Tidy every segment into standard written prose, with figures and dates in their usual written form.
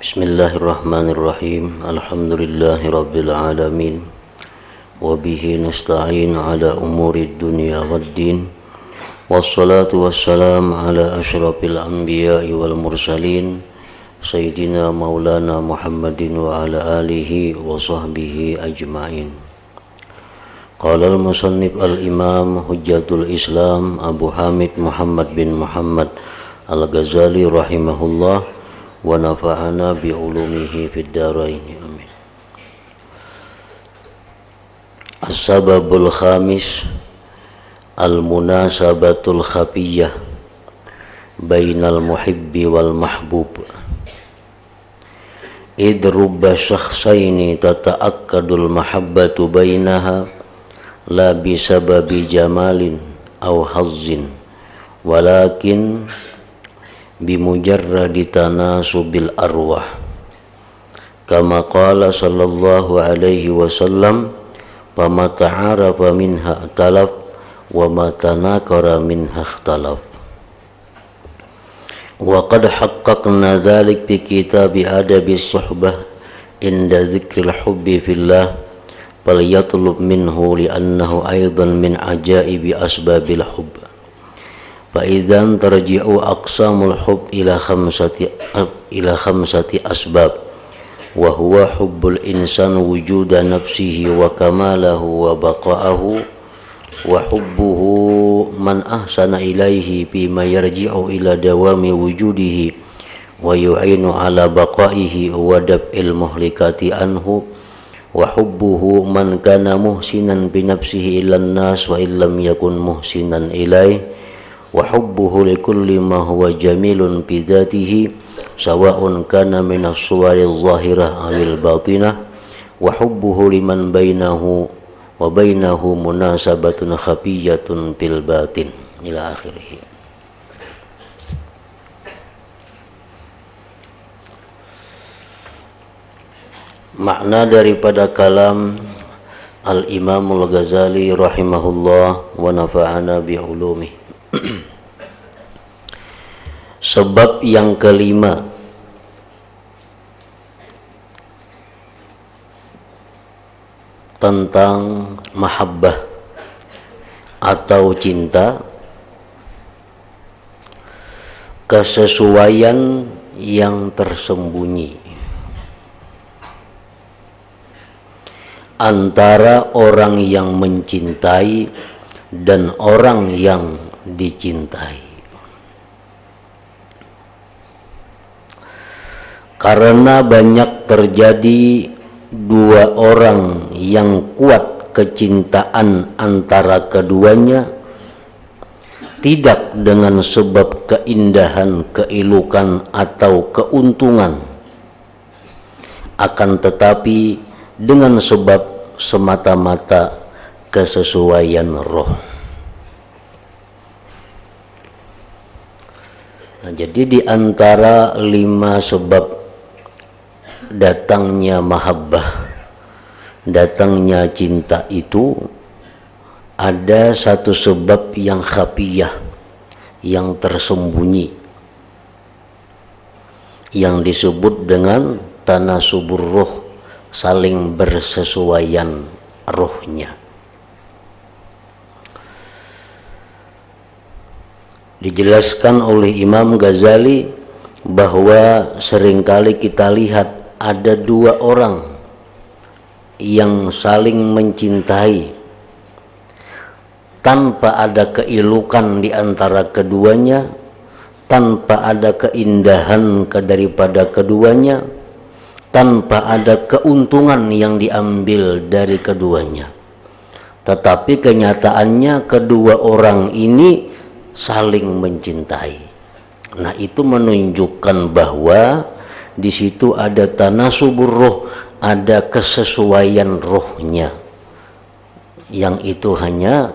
Bismillahirrahmanirrahim. Alhamdulillahirabbil alamin. Wa bihi nasta'in ala umurid dunya waddin. Wassalatu wassalam ala asyrafil anbiya'i wal mursalin Sayyidina Maulana Muhammadin wa ala alihi wa sahbihi ajma'in. Qala al-musannif al-imam Hujjatul Islam Abu Hamid Muhammad bin Muhammad Al-Ghazali rahimahullah wa nafa'ana bi ulumihi fid dharain amin. As-sababul khamis al-munasabatul khafiyyah bainal muhibbi wal mahbub. Idrubba syakhsaini tata'akkadul mahabbatu bainaha la bisababi jamalin aw hazzin walakin bimujarradi tanasubil arwah kama qala sallallahu alaihi wasallam fama ta'arafa minha talaf wa ma tanakara minha ikhtalaf wa qad haqqaqna dhalik fi kitab adabis suhbah inda dzikril hubbi fillah falyatlub minhu li'annahu aidan min ajaibi asbabil hubb. Fa'idhan tarji'u aqsamul hub ila khamsati asbab wa huwa hubbul insan wujuda nafsihi wa kamalahu wa baqa'ahu wa hubbuhu man ahsana ilaihi bima yarji'u ila dawami wujudihi wa yu'inu ala baqa'ihi wa dab'il muhlikati anhu wa hubbuhu man kana muhsinan bi nafsihi ilan nas wa illam yakun muhsinan ilaihi wa hubbuhu likulli ma huwa jamilun bi dhatihi sawa'un kana min as-suwaril zahirah awil batinah wa hubbuhu liman bainahu wa bainahu munasabatun khafiyyatun fil batin ila akhirih. Makna daripada kalam Al-Imam Al-Ghazali rahimahullah wa nafa'ana bi ulumih. Sebab yang kelima tentang mahabbah atau cinta, kesesuaian yang tersembunyi antara orang yang mencintai dan orang yang dicintai. Karena banyak terjadi dua orang yang kuat kecintaan antara keduanya, tidak dengan sebab keindahan, keelukan atau keuntungan, akan tetapi dengan sebab semata-mata kesesuaian roh. Nah, jadi di antara 5 sebab datangnya mahabbah, datangnya cinta itu ada satu sebab yang khafiyah, yang tersembunyi, yang disebut dengan tanasubur roh, saling bersesuaian rohnya. Dijelaskan oleh Imam Ghazali bahwa seringkali kita lihat ada 2 orang yang saling mencintai tanpa ada keelukan di antara keduanya, tanpa ada keindahan daripada keduanya, tanpa ada keuntungan yang diambil dari keduanya. Tetapi kenyataannya kedua orang ini saling mencintai. Nah, itu menunjukkan bahwa di situ ada tanasubur roh, ada kesesuaian rohnya, yang itu hanya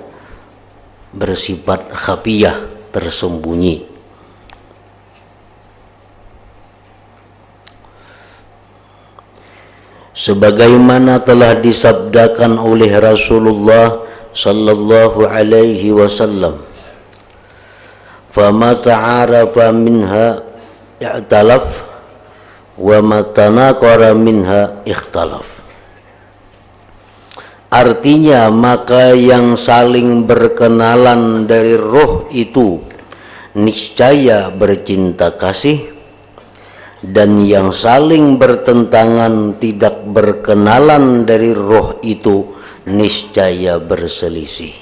bersifat khafiyah, tersembunyi. Sebagaimana telah disabdakan oleh Rasulullah sallallahu alaihi wasallam, "Fama ta'arafa minha i'talaf wa ma tanaqara minha ikhtalaf. Artinya maka yang saling berkenalan dari roh itu niscaya bercinta kasih, dan yang saling bertentangan tidak berkenalan dari roh itu niscaya berselisih.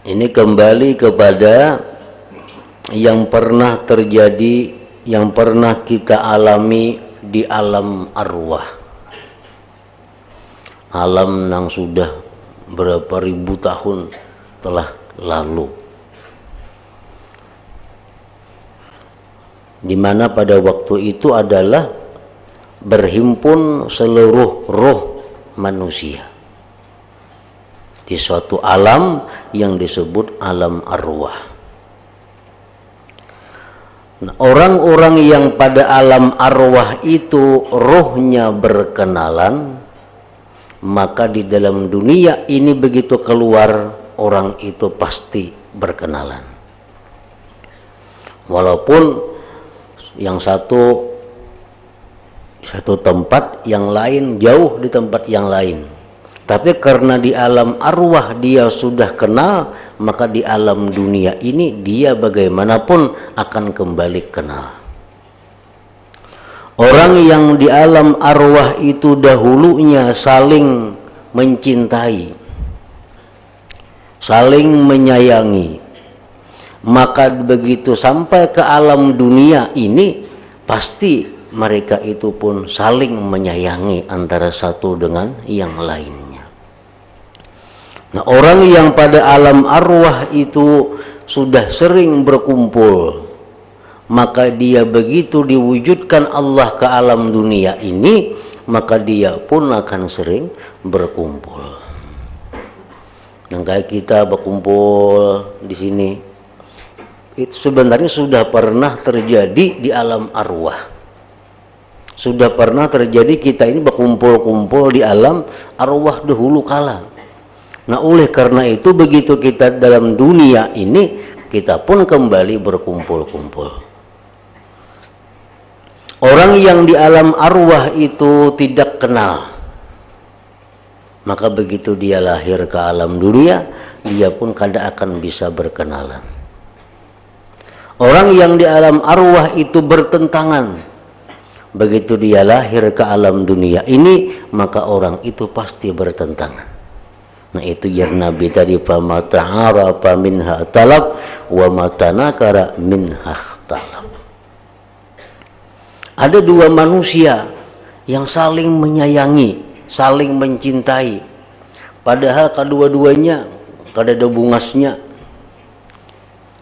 Ini kembali kepada yang pernah terjadi, yang pernah kita alami di alam arwah. Alam yang sudah berapa ribu tahun telah lalu, di mana pada waktu itu adalah berhimpun seluruh roh manusia di suatu alam yang disebut alam arwah. Nah, orang-orang yang pada alam arwah itu rohnya berkenalan, maka di dalam dunia ini begitu keluar, orang itu pasti berkenalan. Walaupun yang satu tempat, yang lain jauh di tempat yang lain. Tapi karena di alam arwah dia sudah kenal, maka di alam dunia ini dia bagaimanapun akan kembali kenal. Orang yang di alam arwah itu dahulunya saling mencintai, saling menyayangi, maka begitu sampai ke alam dunia ini pasti mereka itu pun saling menyayangi antara satu dengan yang lainnya. Nah, orang yang pada alam arwah itu sudah sering berkumpul, maka dia begitu diwujudkan Allah ke alam dunia ini, maka dia pun akan sering berkumpul. Nah, kayak kita berkumpul di sini, itu sebenarnya sudah pernah terjadi di alam arwah. Sudah pernah terjadi kita ini berkumpul-kumpul di alam arwah dahulu kala. Nah, oleh karena itu begitu kita dalam dunia ini, kita pun kembali berkumpul-kumpul. Orang yang di alam arwah itu tidak kenal, maka begitu dia lahir ke alam dunia, dia pun kada akan bisa berkenalan. Orang yang di alam arwah itu bertentangan, begitu dia lahir ke alam dunia ini, maka orang itu pasti bertentangan. Nah, itu yang Nabi tadi, fama ta'arafa minha talab wa ma tanakara minha ikhtalaf. Ada dua manusia yang saling menyayangi, saling mencintai, padahal kedua-duanya kada ada bungasnya,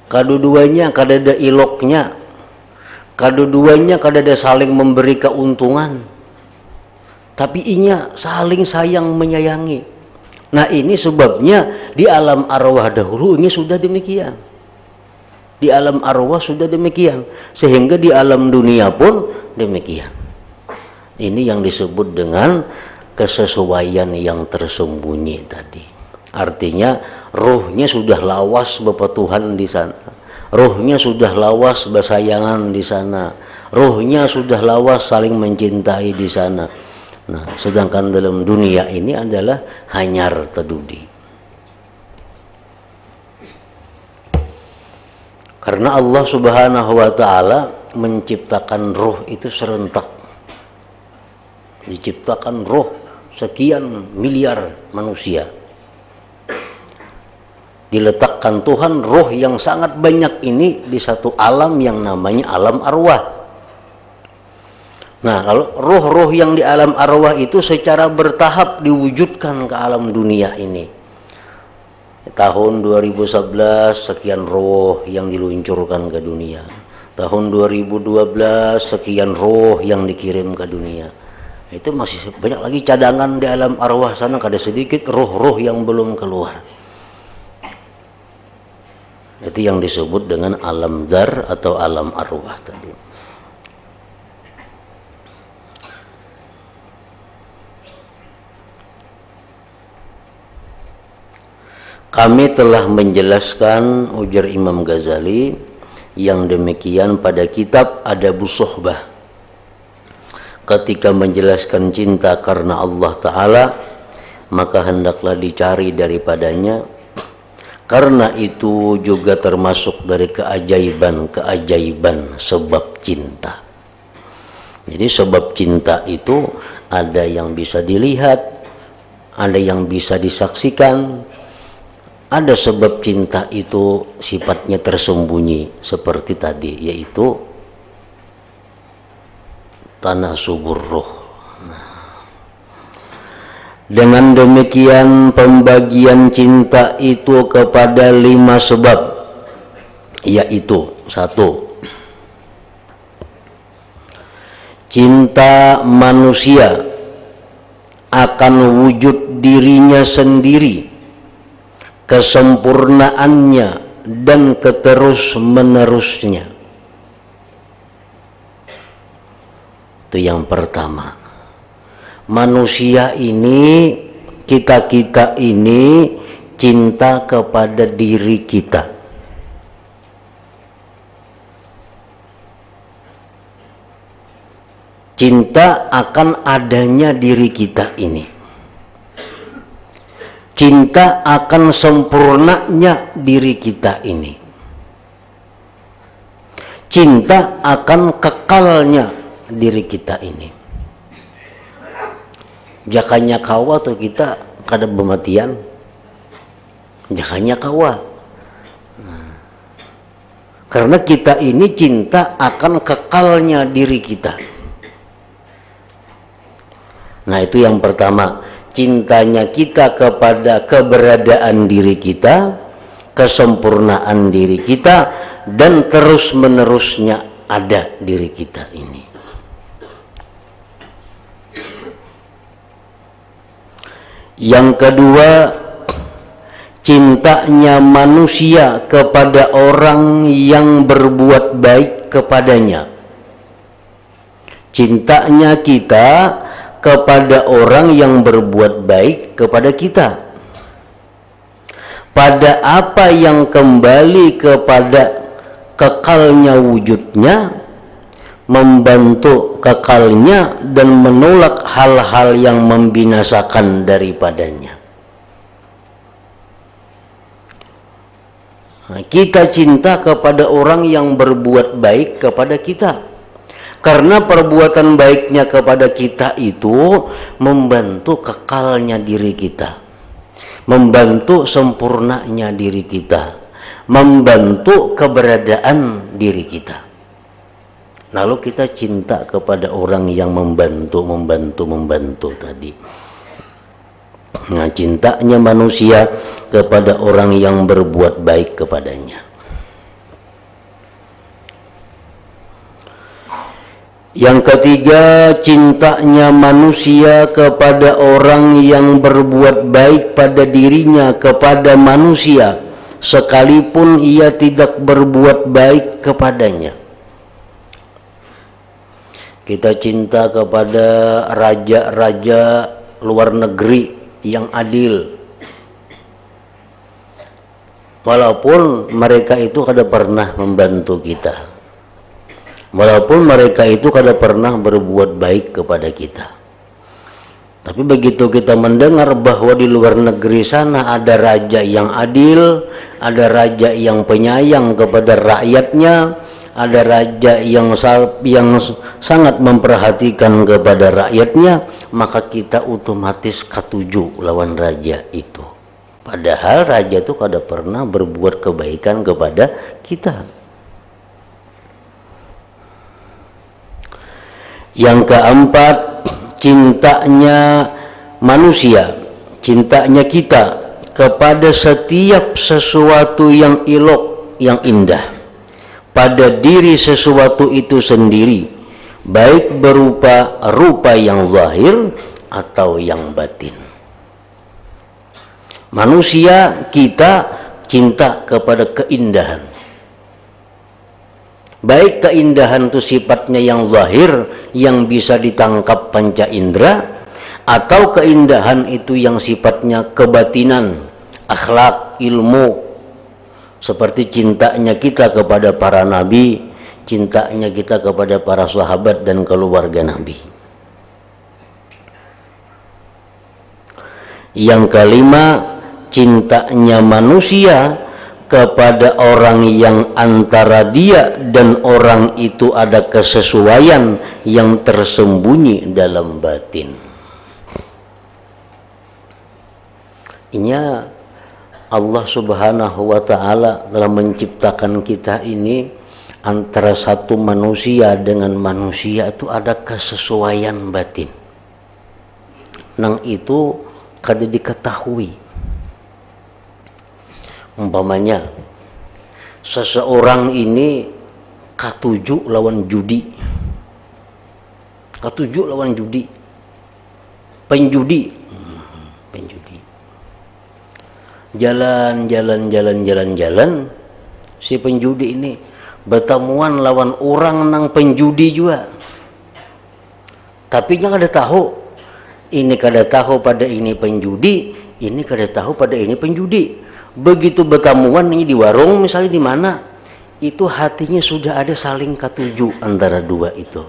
kedua-duanya kada ada iloknya, kedua-duanya kada ada saling memberi keuntungan, tapi inya saling sayang menyayangi. Nah, ini sebabnya di alam arwah dahulu ini sudah demikian. Di alam arwah sudah demikian, sehingga di alam dunia pun demikian. Ini yang disebut dengan kesesuaian yang tersembunyi tadi. Artinya rohnya sudah lawas berpetuhan di sana, rohnya sudah lawas bersayangan di sana, rohnya sudah lawas saling mencintai di sana. Nah, sedangkan dalam dunia ini adalah hanyar tedudi. Karena Allah Subhanahu wa ta'ala menciptakan roh itu serentak. Diciptakan roh sekian miliar manusia. Diletakkan Tuhan roh yang sangat banyak ini di satu alam yang namanya alam arwah. Nah, kalau roh-roh yang di alam arwah itu secara bertahap diwujudkan ke alam dunia ini. Tahun 2011 sekian roh yang diluncurkan ke dunia. Tahun 2012 sekian roh yang dikirim ke dunia. Itu masih banyak lagi cadangan di alam arwah sana, kada sedikit roh-roh yang belum keluar. Itu yang disebut dengan alam dar atau alam arwah tadi. Kami telah menjelaskan, ujar Imam Ghazali, Yang demikian pada kitab Adabus Suhbah, ketika menjelaskan cinta karena Allah Ta'ala, maka hendaklah dicari daripadanya, karena itu juga termasuk dari keajaiban-keajaiban sebab cinta. Jadi sebab cinta itu ada yang bisa dilihat, ada yang bisa disaksikan, ada sebab cinta itu sifatnya tersembunyi seperti tadi, yaitu tanah subur ruh. Dengan demikian pembagian cinta itu kepada 5 sebab, yaitu 1. Cinta manusia akan wujud dirinya sendiri, kesempurnaannya dan keterus-menerusnya. Itu yang pertama. Manusia ini, kita ini cinta kepada diri kita. Cinta akan adanya diri kita ini. Cinta akan sempurnanya diri kita ini. Cinta akan kekalnya diri kita ini. Jakanya kawa tuh kita kada bematian. Jakanya kawa. Karena kita ini cinta akan kekalnya diri kita. Nah, itu yang pertama. Cintanya kita kepada keberadaan diri kita, kesempurnaan diri kita, dan terus-menerusnya ada diri kita ini. Yang kedua, cintanya manusia kepada orang yang berbuat baik kepadanya. Cintanya kita kepada orang yang berbuat baik kepada kita. Pada apa yang kembali kepada kekalnya wujudnya, membantu kekalnya dan menolak hal-hal yang membinasakan daripadanya. Nah, kita cinta kepada orang yang berbuat baik kepada kita, karena perbuatan baiknya kepada kita itu membantu kekalnya diri kita, membantu sempurnanya diri kita, membantu keberadaan diri kita. Lalu kita cinta kepada orang yang membantu tadi. Nah, cintanya manusia kepada orang yang berbuat baik kepadanya. Yang ketiga, cintanya manusia kepada orang yang berbuat baik pada dirinya kepada manusia, sekalipun ia tidak berbuat baik kepadanya. Kita cinta kepada raja-raja luar negeri yang adil, walaupun mereka itu kada pernah membantu kita, walaupun mereka itu kada pernah berbuat baik kepada kita. Tapi begitu kita mendengar bahwa di luar negeri sana ada raja yang adil, ada raja yang penyayang kepada rakyatnya, ada raja yang sangat memperhatikan kepada rakyatnya, maka kita otomatis katuju lawan raja itu. Padahal raja itu kada pernah berbuat kebaikan kepada kita. Yang keempat, cintanya manusia, cintanya kita kepada setiap sesuatu yang elok, yang indah pada diri sesuatu itu sendiri, baik berupa rupa yang zahir atau yang batin. Manusia kita cinta kepada keindahan, baik keindahan itu sifatnya yang zahir, yang bisa ditangkap panca indera, atau keindahan itu yang sifatnya kebatinan, akhlak, ilmu, seperti cintanya kita kepada para nabi, cintanya kita kepada para sahabat dan keluarga Nabi. Yang kelima, cintanya manusia kepada orang yang antara dia dan orang itu ada kesesuaian yang tersembunyi dalam batin. Inya Allah Subhanahu wa ta'ala telah menciptakan kita ini antara satu manusia dengan manusia itu ada kesesuaian batin. Nang itu kada diketahui. Umpamanya seseorang ini katuju lawan judi, penjudi, jalan, si penjudi ini bertemuan lawan orang nang penjudi juga, tapi jangan ada tahu, ini kada tahu pada ini penjudi, ini kada tahu pada ini penjudi. Begitu bertemuan ini di warung misalnya di mana, itu hatinya sudah ada saling katuju antara dua itu.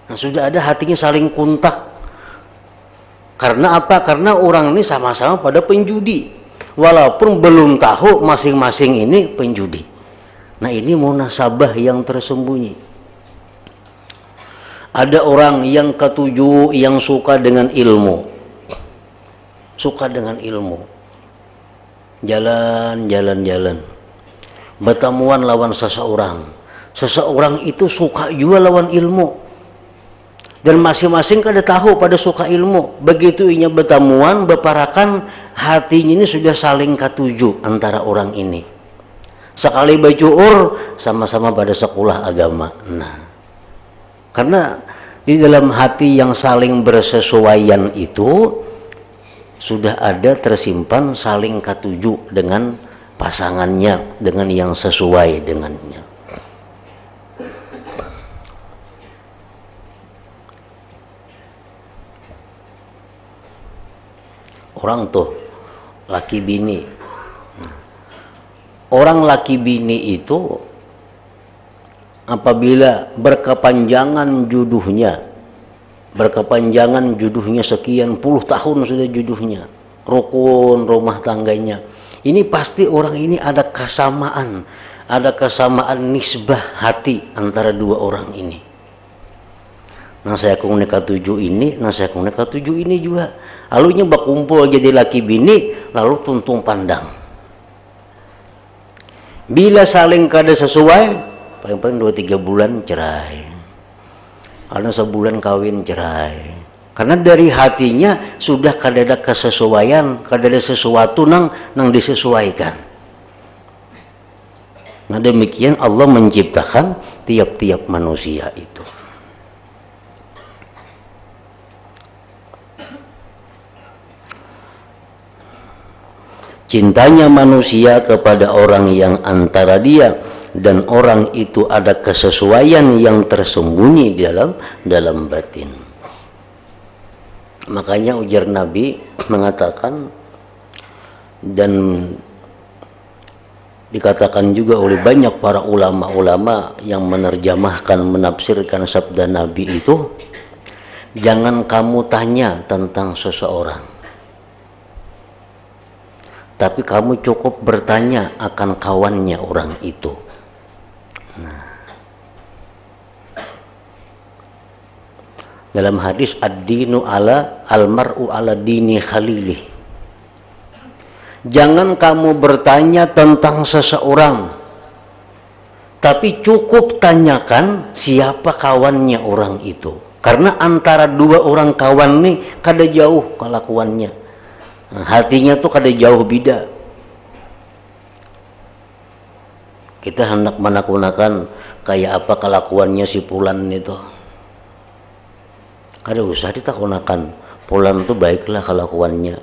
Nah, sudah ada hatinya saling kontak. Karena apa? Karena orang ini sama-sama pada penjudi, walaupun belum tahu masing-masing ini penjudi. Nah, ini munasabah yang tersembunyi. Ada orang yang ketujuh yang suka dengan ilmu, jalan, bertemuan lawan seseorang itu suka juga lawan ilmu, dan masing-masing kada tahu pada suka ilmu. Begitu inya bertemuan, berparakan, hatinya ini sudah saling katuju antara orang ini. Sekali bacuur, sama-sama pada sekolah agama. Nah, karena di dalam hati yang saling bersesuaian itu sudah ada tersimpan saling katuju dengan pasangannya, dengan yang sesuai dengannya. Orang tuh laki bini, orang laki bini itu apabila berkepanjangan jodohnya sekian puluh tahun sudah jodohnya, rukun rumah tangganya, ini pasti orang ini ada kesamaan nisbah hati antara dua orang ini. Nah, saya kong nikah tujuh ini juga. Lalunya berkumpul jadi laki bini, lalu tuntung pandang. Bila saling kada sesuai, paling-paling 2-3 bulan cerai. Ada sebulan kawin cerai. Karena dari hatinya sudah kada ada kesesuaian, kada ada sesuatu nang disesuaikan. Nah, demikian Allah menciptakan tiap-tiap manusia itu. Cintanya manusia kepada orang yang antara dia dan orang itu ada kesesuaian yang tersembunyi dalam batin. Makanya ujar Nabi mengatakan, dan dikatakan juga oleh banyak para ulama-ulama yang menerjemahkan, menafsirkan sabda Nabi itu, jangan kamu tanya tentang seseorang, tapi kamu cukup bertanya akan kawannya orang itu. Nah, dalam hadis ad-dinu ala al-mar'u ala dini khalilih, jangan kamu bertanya tentang seseorang, tapi cukup tanyakan siapa kawannya orang itu. Karena antara dua orang kawan nih kada jauh kelakuannya. Nah, hatinya tuh kada jauh beda. Kita hendak menakunakan kayak apa kelakuannya si Pulan itu. Kada usah ditakunakan. Pulan itu baiklah kelakuannya.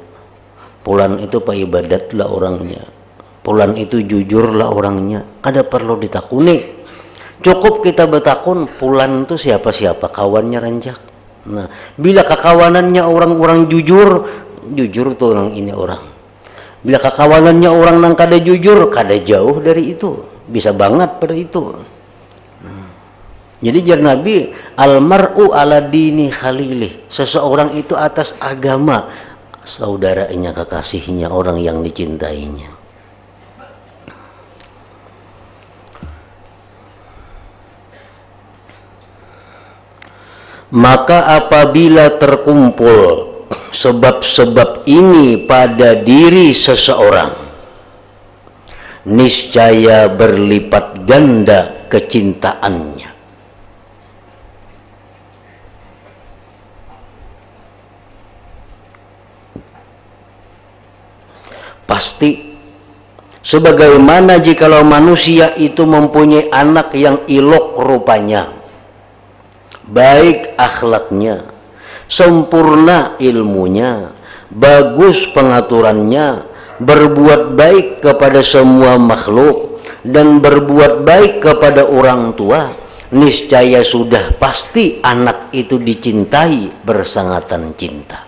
Pulan itu paibadat lah orangnya. Pulan itu jujur lah orangnya. Kada perlu ditakuni. Cukup kita bertakun Pulan itu siapa-siapa kawannya rancak. Nah, bila kekawanannya orang-orang jujur tuh orang ini orang. Bila kakawanannya orang nang kada jujur, kada jauh dari itu, bisa banget pada itu. Jadi jar Nabi, almar'u ala dini khalilih, seseorang itu atas agama saudaranya, kekasihnya, orang yang dicintainya. Maka apabila terkumpul sebab-sebab ini pada diri seseorang, niscaya berlipat ganda kecintaannya. Pasti. Sebagaimana jikalau manusia itu mempunyai anak yang ilok rupanya, baik akhlaknya, sempurna ilmunya, bagus pengaturannya, berbuat baik kepada semua makhluk, dan berbuat baik kepada orang tua, niscaya sudah pasti anak itu dicintai bersangatan cinta.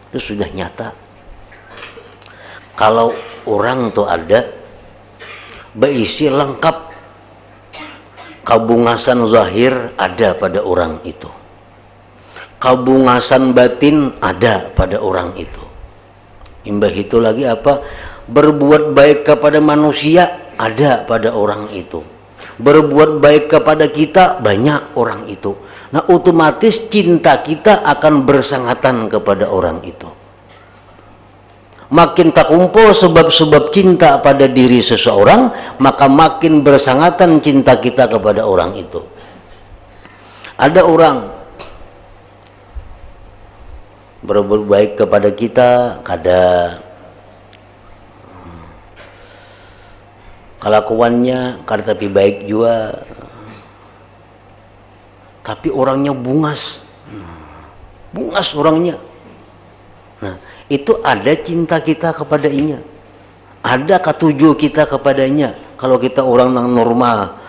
Itu sudah nyata. Kalau orang tuh ada berisi lengkap, kabungasan zahir ada pada orang itu, kabungasan batin ada pada orang itu. Imbah itu lagi apa? Berbuat baik kepada manusia ada pada orang itu, berbuat baik kepada kita banyak orang itu. Nah, otomatis cinta kita akan bersangatan kepada orang itu. Makin tak kumpul sebab-sebab cinta pada diri seseorang, maka makin bersangatan cinta kita kepada orang itu. Ada orang berbuat baik kepada kita, kada kelakuannya kada tapi baik juga, tapi orangnya bungas orangnya. Nah, itu ada cinta kita kepadanya, ada ketuju kita kepadanya. Kalau kita orang yang normal,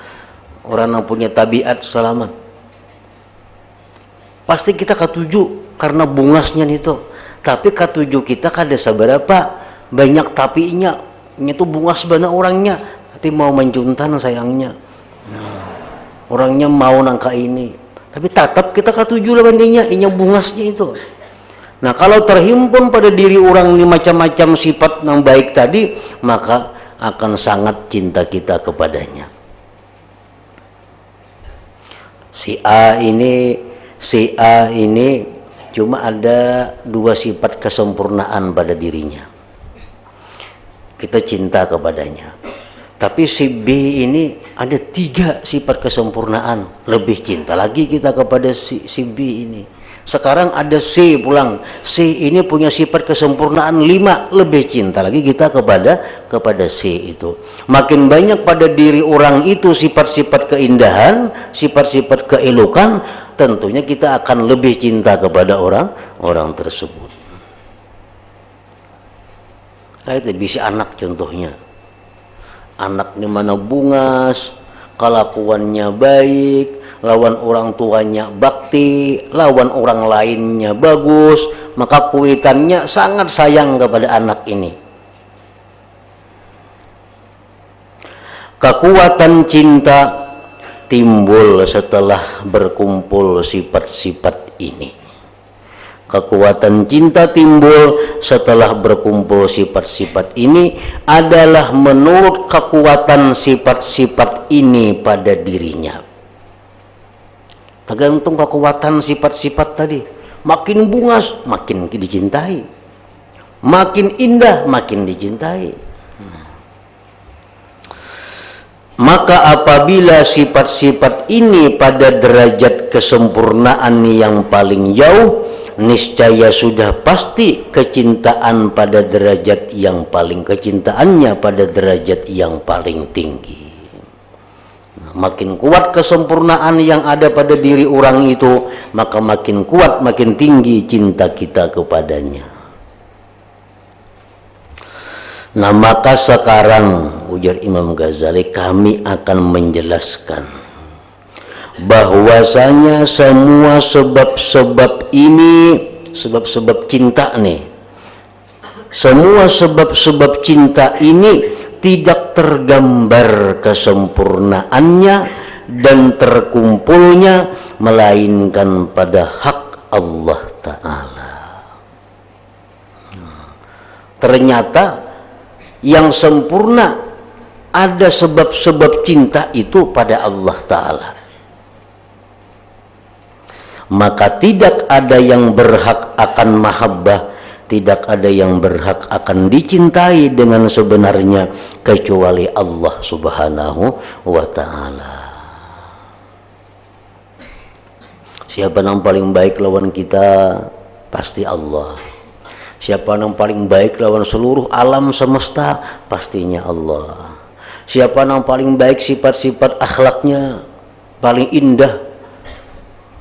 orang yang punya tabiat selamat, pasti kita ketuju karena bungasnya itu. Tapi ketuju kita kada seberapa banyak tapinya, itu bungas benar orangnya, tapi mau mencuntan sayangnya. Orangnya mau nangka ini, tapi tetap kita ketuju lawan dia, ini bungasnya itu. Nah, kalau terhimpun pada diri orang ini macam-macam sifat yang baik tadi, maka akan sangat cinta kita kepadanya. Si A ini cuma ada 2 sifat kesempurnaan pada dirinya, kita cinta kepadanya. Tapi si B ini ada 3 sifat kesempurnaan, lebih cinta lagi kita kepada si B ini. Sekarang ada C pulang, C ini punya sifat kesempurnaan 5, lebih cinta lagi kita kepada C itu. Makin banyak pada diri orang itu sifat-sifat keindahan, sifat-sifat keelokan, tentunya kita akan lebih cinta kepada orang tersebut. Nah, itu bisa anak contohnya. Anak di mana bungas, kelakuannya baik, lawan orang tuanya bakti, lawan orang lainnya bagus, maka kuitannya sangat sayang kepada anak ini. Kekuatan cinta timbul setelah berkumpul sifat-sifat ini. Kekuatan cinta timbul setelah berkumpul sifat-sifat ini adalah menurut kekuatan sifat-sifat ini pada dirinya. Tergantung kekuatan sifat-sifat tadi. Makin bungas, makin dicintai. Makin indah, makin dicintai. Maka apabila sifat-sifat ini pada derajat kesempurnaan yang paling jauh, niscaya sudah pasti kecintaannya pada derajat yang paling tinggi. Makin kuat kesempurnaan yang ada pada diri orang itu, maka makin kuat, makin tinggi cinta kita kepadanya. Nah, maka sekarang ujar Imam Ghazali, kami akan menjelaskan bahwasanya semua sebab-sebab ini, sebab-sebab cinta nih, semua sebab-sebab cinta ini tidak tergambar kesempurnaannya dan terkumpulnya melainkan pada hak Allah Ta'ala. Ternyata yang sempurna ada sebab-sebab cinta itu pada Allah Ta'ala. Maka tidak ada yang berhak akan mahabbah, tidak ada yang berhak akan dicintai dengan sebenarnya kecuali Allah Subhanahu wa Ta'ala. Siapa yang paling baik lawan kita? Pasti Allah. Siapa yang paling baik lawan seluruh alam semesta? Pastinya Allah. Siapa yang paling baik sifat-sifat akhlaknya, paling indah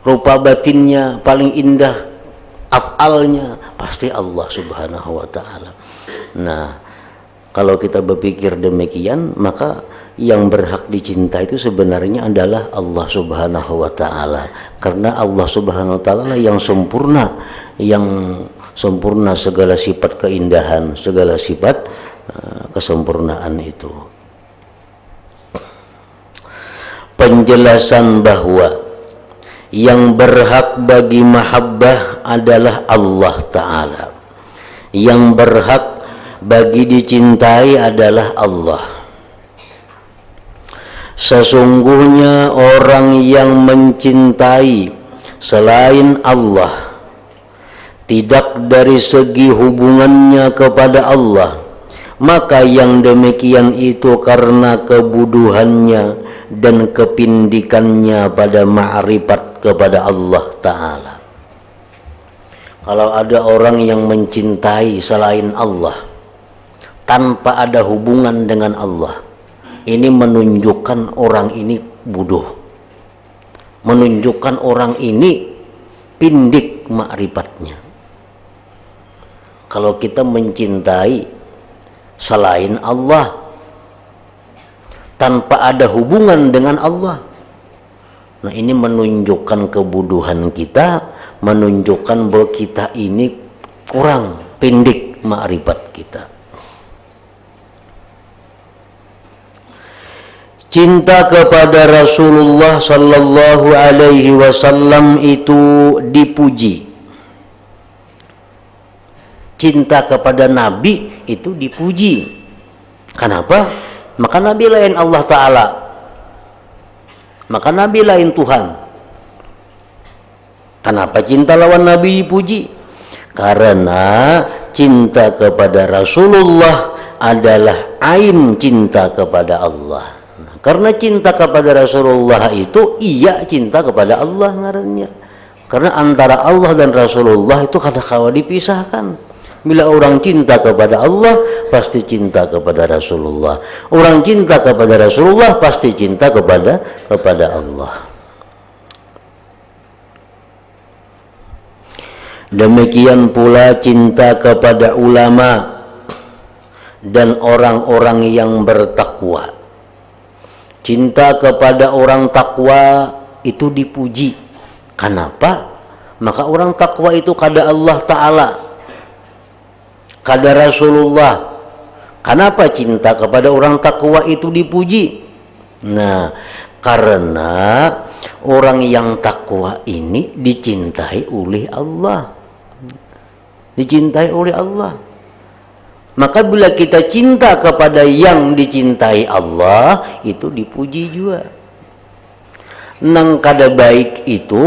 rupa batinnya, paling indah af'alnya, pasti Allah Subhanahu wa Ta'ala. Nah, kalau kita berpikir demikian, maka yang berhak dicinta itu sebenarnya adalah Allah Subhanahu wa Ta'ala, karena Allah Subhanahu wa Ta'ala yang sempurna segala sifat keindahan, segala sifat kesempurnaan itu. Penjelasan bahwa yang berhak bagi mahabbah adalah Allah Ta'ala, yang berhak bagi dicintai adalah Allah. Sesungguhnya orang yang mencintai selain Allah, tidak dari segi hubungannya kepada Allah, maka yang demikian itu karena kebuduhannya dan kepindikannya pada ma'rifat kepada Allah Ta'ala. Kalau ada orang yang mencintai selain Allah tanpa ada hubungan dengan Allah, ini menunjukkan orang ini bodoh, menunjukkan orang ini pindik ma'rifatnya. Kalau kita mencintai selain Allah tanpa ada hubungan dengan Allah, nah ini menunjukkan kebodohan kita, menunjukkan bahwa kita ini kurang pindik ma'rifat kita. Cinta kepada Rasulullah sallallahu alaihi wasallam itu dipuji. Cinta kepada Nabi itu dipuji. Kenapa? Maka Nabi lain Allah Ta'ala, maka Nabi lain Tuhan. Kenapa cinta lawan Nabi dipuji? Karena cinta kepada Rasulullah adalah ain cinta kepada Allah. Nah, karena cinta kepada Rasulullah itu iya cinta kepada Allah ngarannya. Karena antara Allah dan Rasulullah itu kadang-kadang dipisahkan. Bila orang cinta kepada Allah, pasti cinta kepada Rasulullah. Orang cinta kepada Rasulullah, pasti cinta kepada Allah. Demikian pula cinta kepada ulama dan orang-orang yang bertakwa. Cinta kepada orang takwa itu dipuji. Kenapa? Maka orang takwa itu kada Allah Ta'ala, kada Rasulullah. Kenapa cinta kepada orang takwa itu dipuji? Nah, karena orang yang takwa ini dicintai oleh Allah. Dicintai oleh Allah. Maka bila kita cinta kepada yang dicintai Allah, itu dipuji juga. Nang kada baik itu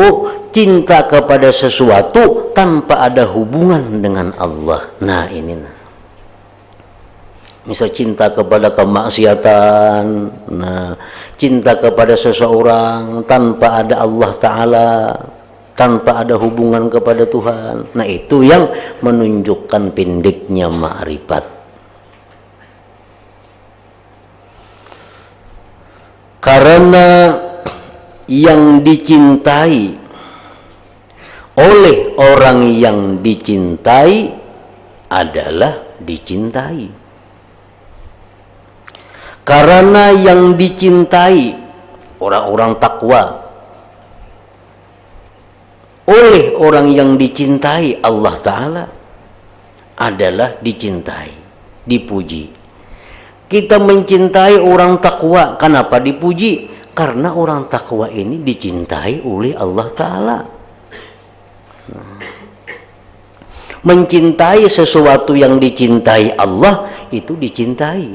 cinta kepada sesuatu tanpa ada hubungan dengan Allah. Nah ini. Misal cinta kepada kemaksiatan, nah cinta kepada seseorang tanpa ada Allah Ta'ala, tanpa ada hubungan kepada Tuhan. Nah itu yang menunjukkan pendeknya ma'rifat. Karena yang dicintai oleh orang yang dicintai adalah dicintai. Karena yang dicintai orang-orang takwa oleh orang yang dicintai Allah Ta'ala adalah dicintai, dipuji. Kita mencintai orang takwa, kenapa dipuji? Karena orang takwa ini dicintai oleh Allah Ta'ala. Mencintai sesuatu yang dicintai Allah, itu dicintai,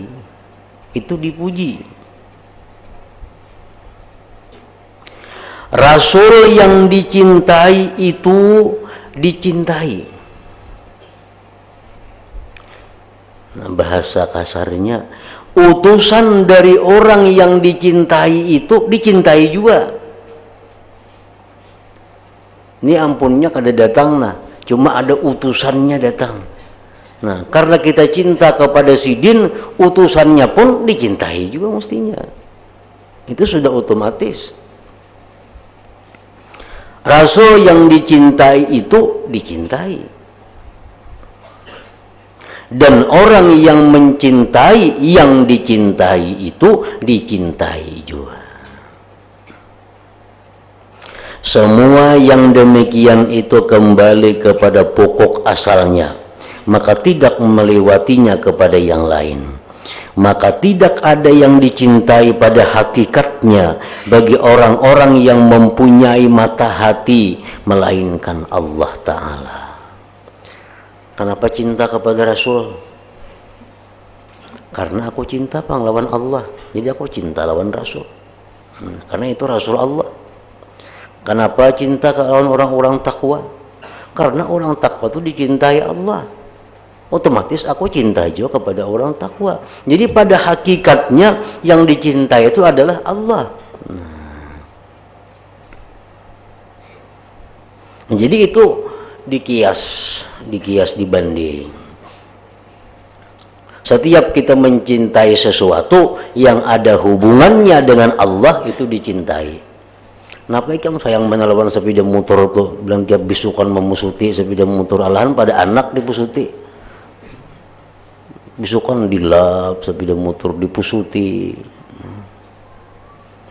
itu dipuji. Rasul yang dicintai itu dicintai. Nah, bahasa kasarnya, utusan dari orang yang dicintai itu dicintai juga. Ini ampunnya kada datang, nah, cuma ada utusannya datang. Nah, karena kita cinta kepada sidin, utusannya pun dicintai juga mestinya. Itu sudah otomatis. Rasul yang dicintai itu dicintai. Dan orang yang mencintai yang dicintai itu dicintai juga. Semua yang demikian itu kembali kepada pokok asalnya, maka tidak melewatinya kepada yang lain. Maka tidak ada yang dicintai pada hakikatnya bagi orang-orang yang mempunyai mata hati melainkan Allah Ta'ala. Kenapa cinta kepada Rasul? Karena aku cinta pahlawan Allah, jadi aku cinta lawan Rasul. Karena itu Rasul Allah. Kenapa cinta ke lawan orang-orang takwa? Karena orang takwa itu dicintai Allah. Otomatis aku cinta juga kepada orang takwa. Jadi pada hakikatnya yang dicintai itu adalah Allah. Jadi itu dikias dibanding. Setiap kita mencintai sesuatu yang ada hubungannya dengan Allah itu dicintai. Kenapa ikan sayang menelawan sepeda motor tuh, bilang tiap bisukan memusuti sepeda motor, alahan pada anak dipusuti. Bisukan dilap sepeda motor dipusuti.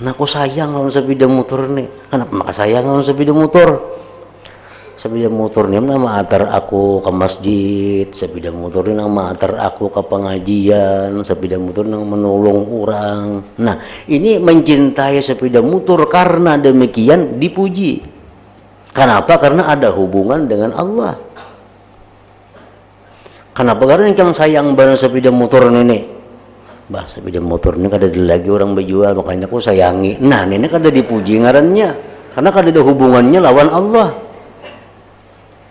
Nah, aku sayang lawan sepeda motor nih. Kenapa maka sayang lawan sepeda motor? Sepeda motor ini nama antar aku ke masjid, sepeda motor ini nama antar aku ke pengajian, sepeda motor ini menolong orang. Nah, ini mencintai sepeda motor karena demikian dipuji. Kenapa? Karena ada hubungan dengan Allah. Kenapa? Karena yang sayang banget sepeda motor ini. Bah, sepeda motor ini kada lagi orang berjual, makanya aku sayangi. Nah, ini kada dipuji ngarannya. Karena kada ada hubungannya lawan Allah.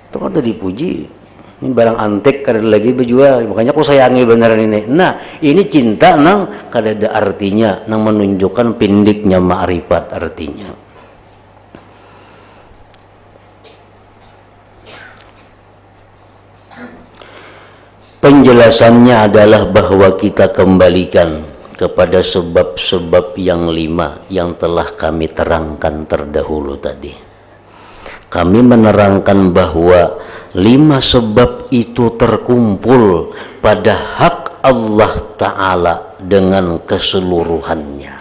Itu kada dipuji. Ini barang antik kada lagi berjual, makanya aku sayangi beneran ini. Nah, ini cinta nang kada ada artinya, nang menunjukkan pendeknya ma'rifat artinya. Penjelasannya adalah bahwa kita kembalikan kepada sebab-sebab yang 5 yang telah kami terangkan terdahulu tadi. Kami menerangkan bahwa 5 sebab itu terkumpul pada hak Allah Ta'ala dengan keseluruhannya.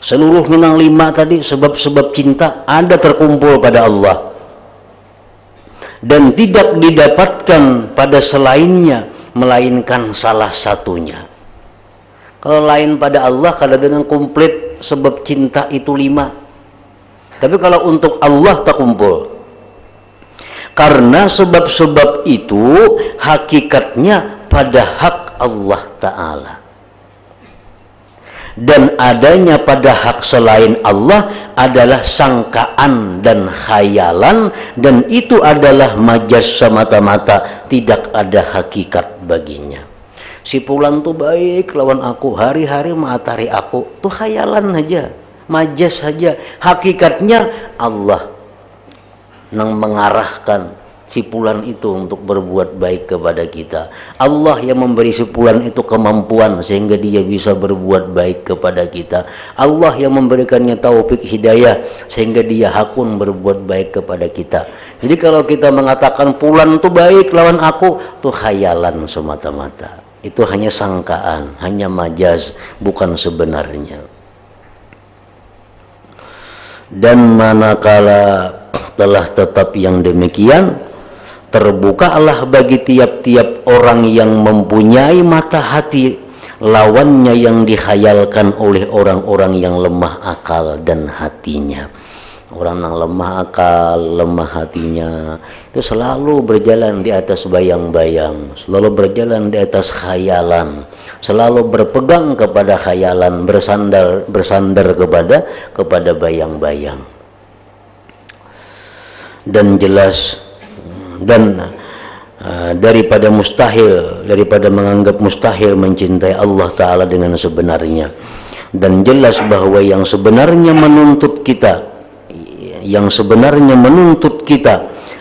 Seluruh minang 5 tadi, sebab-sebab cinta ada terkumpul pada Allah. Dan tidak didapatkan pada selainnya, melainkan salah satunya. Kalau lain pada Allah, kadang-kadang komplit sebab cinta itu 5. Tapi kalau untuk Allah tak kumpul. Karena sebab-sebab itu hakikatnya pada hak Allah Ta'ala. Dan adanya pada hak selain Allah adalah sangkaan dan khayalan, dan itu adalah majas semata-mata, tidak ada hakikat baginya. Si fulan tuh baik lawan aku, hari-hari mengatari aku, tuh khayalan aja, majas saja. Hakikatnya Allah yang mengarahkan si fulan itu untuk berbuat baik kepada kita. Allah yang memberi si fulan itu kemampuan sehingga dia bisa berbuat baik kepada kita. Allah yang memberikannya taufik hidayah sehingga dia hakun berbuat baik kepada kita. Jadi kalau kita mengatakan fulan itu baik lawan aku, itu khayalan semata-mata. Itu hanya sangkaan, hanya majaz, bukan sebenarnya. Dan manakala telah tetap yang demikian, terbukalah bagi tiap-tiap orang yang mempunyai mata hati lawannya yang dihayalkan oleh orang-orang yang lemah akal dan hatinya. Orang yang lemah akal, lemah hatinya itu selalu berjalan di atas bayang-bayang, selalu berjalan di atas khayalan, selalu berpegang kepada khayalan, bersandar kepada bayang-bayang. Dan jelas daripada menganggap mustahil mencintai Allah Ta'ala dengan sebenarnya, dan jelas bahwa yang sebenarnya menuntut kita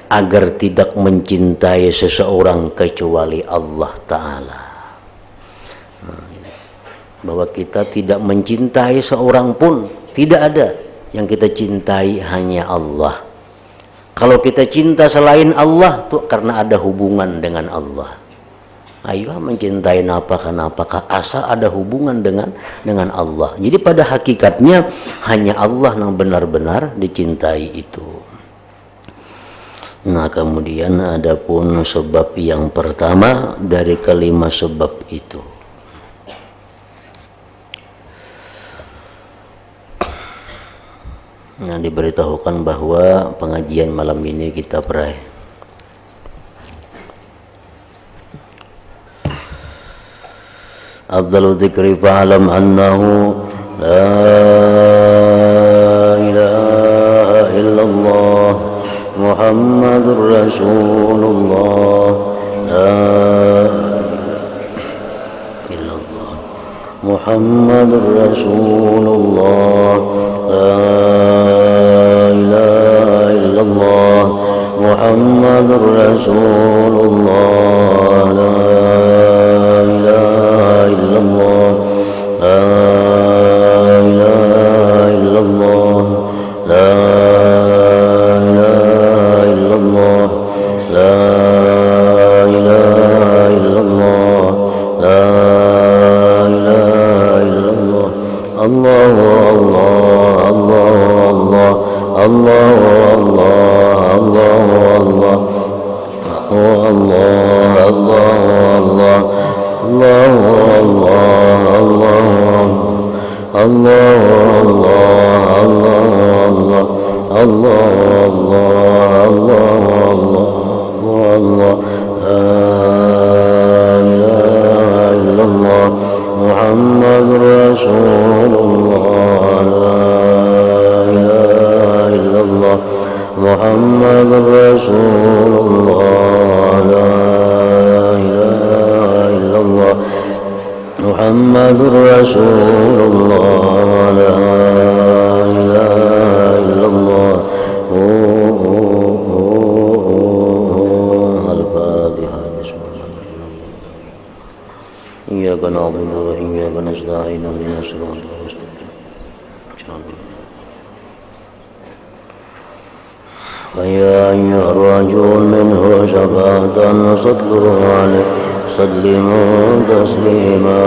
agar tidak mencintai seseorang kecuali Allah Ta'ala. Bahwa kita tidak mencintai seorang pun, tidak ada yang kita cintai, hanya Allah. Kalau kita cinta selain Allah itu karena ada hubungan dengan Allah. Ayo mencintai apakah asal ada hubungan dengan Allah. Jadi pada hakikatnya hanya Allah yang benar-benar dicintai itu. Nah, kemudian adapun sebab yang pertama dari kelima sebab itu. Nah, diberitahukan bahwa pengajian malam ini kita peraih afdalu dzikri fa'lam annahu la ilaha illallah Muhammadur Rasulullah, la illallah Muhammadur Rasulullah, la ilaha illallah Muhammadur Rasulullah, la ilaha illallah, la ilaha illallah, la ilaha illallah, la ilaha illallah, la ilaha illallah. Allahu Allah, Allahu Allah, Allahu Allah, Allahu Allah, Allahu Allah, Allahu Allah, Allahu Allah, la ilaha illallah Muhammadur Rasulullah, la ilaha illallah Muhammadur Rasulullah, la ilaha illallah Muhammadur Rasulullah, la ilaha illallah. Al-Fatihah. Bismillahirrahmanirrahim. Iyyaka na'budu wa iyyaka nasta'in. Ihdinas siratal mustaqim. فيا أيها الرجل منه شفاعة صدر عليه سلموا تسليما.